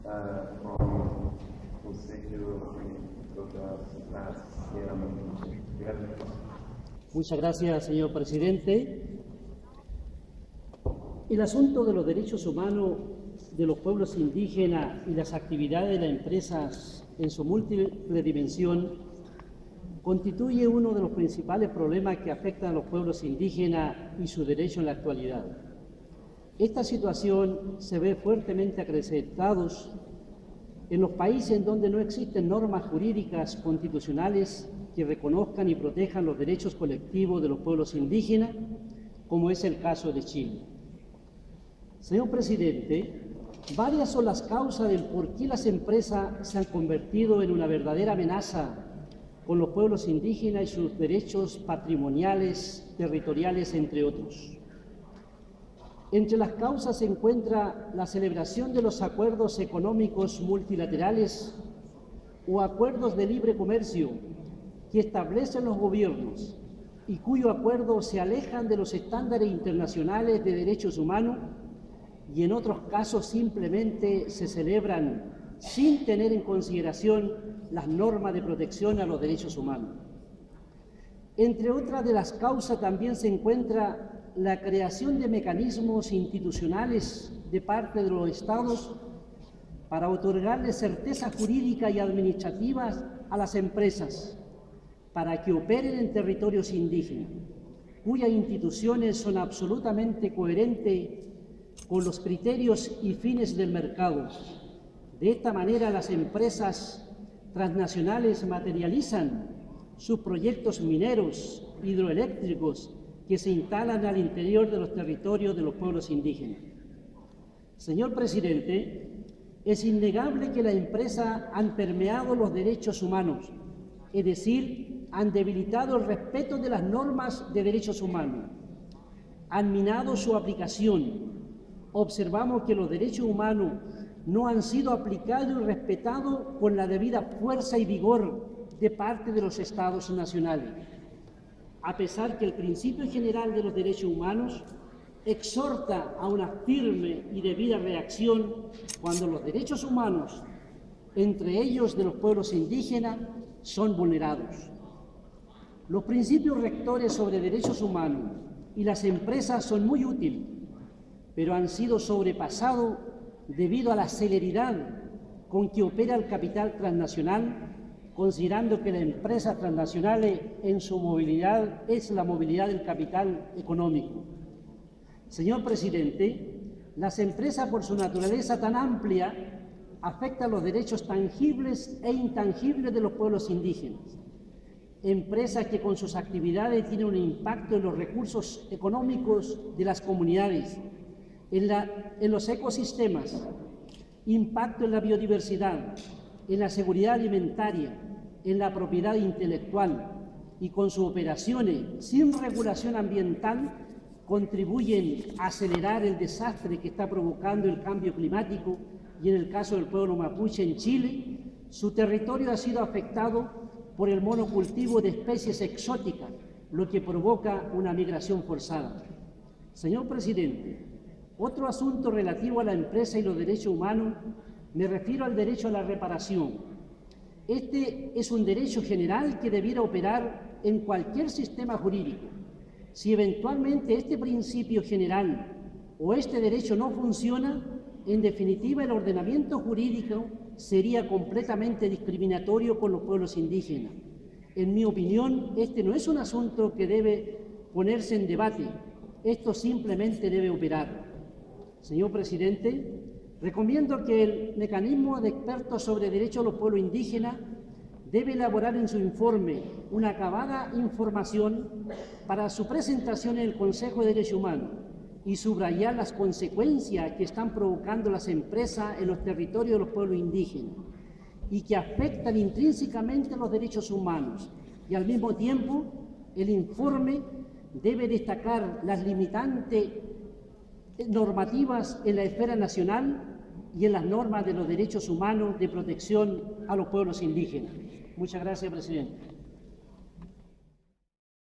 com o Conselho das Cidades. Muchas gracias, señor presidente. El asunto de los derechos humanos de los pueblos indígenas y las actividades de las empresas en su múltiple dimensión constituye uno de los principales problemas que afectan a los pueblos indígenas y su derecho en la actualidad. Esta situación se ve fuertemente acrecentados en los países en donde no existen normas jurídicas constitucionales que reconozcan y protejan los derechos colectivos de los pueblos indígenas, como es el caso de Chile. Señor presidente, varias son las causas del por qué las empresas se han convertido en una verdadera amenaza con los pueblos indígenas y sus derechos patrimoniales, territoriales, entre otros. Entre las causas se encuentra la celebración de los acuerdos económicos multilaterales o acuerdos de libre comercio que establecen los gobiernos y cuyo acuerdo se alejan de los estándares internacionales de derechos humanos y en otros casos simplemente se celebran sin tener en consideración las normas de protección a los derechos humanos. Entre otras de las causas también se encuentra la creación de mecanismos institucionales de parte de los Estados para otorgarles certeza jurídica y administrativas a las empresas para que operen en territorios indígenas, cuyas instituciones son absolutamente coherentes con los criterios y fines del mercado. De esta manera, las empresas transnacionales materializan sus proyectos mineros, hidroeléctricos, que se instalan al interior de los territorios de los pueblos indígenas. Señor presidente, es innegable que las empresas han permeado los derechos humanos, es decir, han debilitado el respeto de las normas de derechos humanos, han minado su aplicación. Observamos que los derechos humanos no han sido aplicados y respetados con la debida fuerza y vigor de parte de los Estados nacionales, a pesar que el principio general de los derechos humanos exhorta a una firme y debida reacción cuando los derechos humanos, entre ellos de los pueblos indígenas, son vulnerados. Los principios rectores sobre derechos humanos y las empresas son muy útiles, pero han sido sobrepasados debido a la celeridad con que opera el capital transnacional, considerando que las empresas transnacionales en su movilidad es la movilidad del capital económico. Señor presidente, las empresas por su naturaleza tan amplia afectan los derechos tangibles e intangibles de los pueblos indígenas. Empresas que con sus actividades tienen un impacto en los recursos económicos de las comunidades, en los ecosistemas, impacto en la biodiversidad, en la seguridad alimentaria, en la propiedad intelectual y con sus operaciones sin regulación ambiental contribuyen a acelerar el desastre que está provocando el cambio climático y en el caso del pueblo mapuche en Chile, su territorio ha sido afectado por el monocultivo de especies exóticas, lo que provoca una migración forzada. Señor presidente, otro asunto relativo a la empresa y los derechos humanos, me refiero al derecho a la reparación. Este es un derecho general que debiera operar en cualquier sistema jurídico. Si eventualmente este principio general o este derecho no funciona, en definitiva el ordenamiento jurídico sería completamente discriminatorio con los pueblos indígenas. En mi opinión, este no es un asunto que debe ponerse en debate, esto simplemente debe operar. Señor presidente, recomiendo que el mecanismo de expertos sobre derechos de los pueblos indígenas debe elaborar en su informe una acabada información para su presentación en el Consejo de Derechos Humanos y subrayar las consecuencias que están provocando las empresas en los territorios de los pueblos indígenas y que afectan intrínsecamente los derechos humanos. Y al mismo tiempo, el informe debe destacar las limitantes normativas en la esfera nacional y en las normas de los derechos humanos de protección a los pueblos indígenas. Muchas gracias, presidente.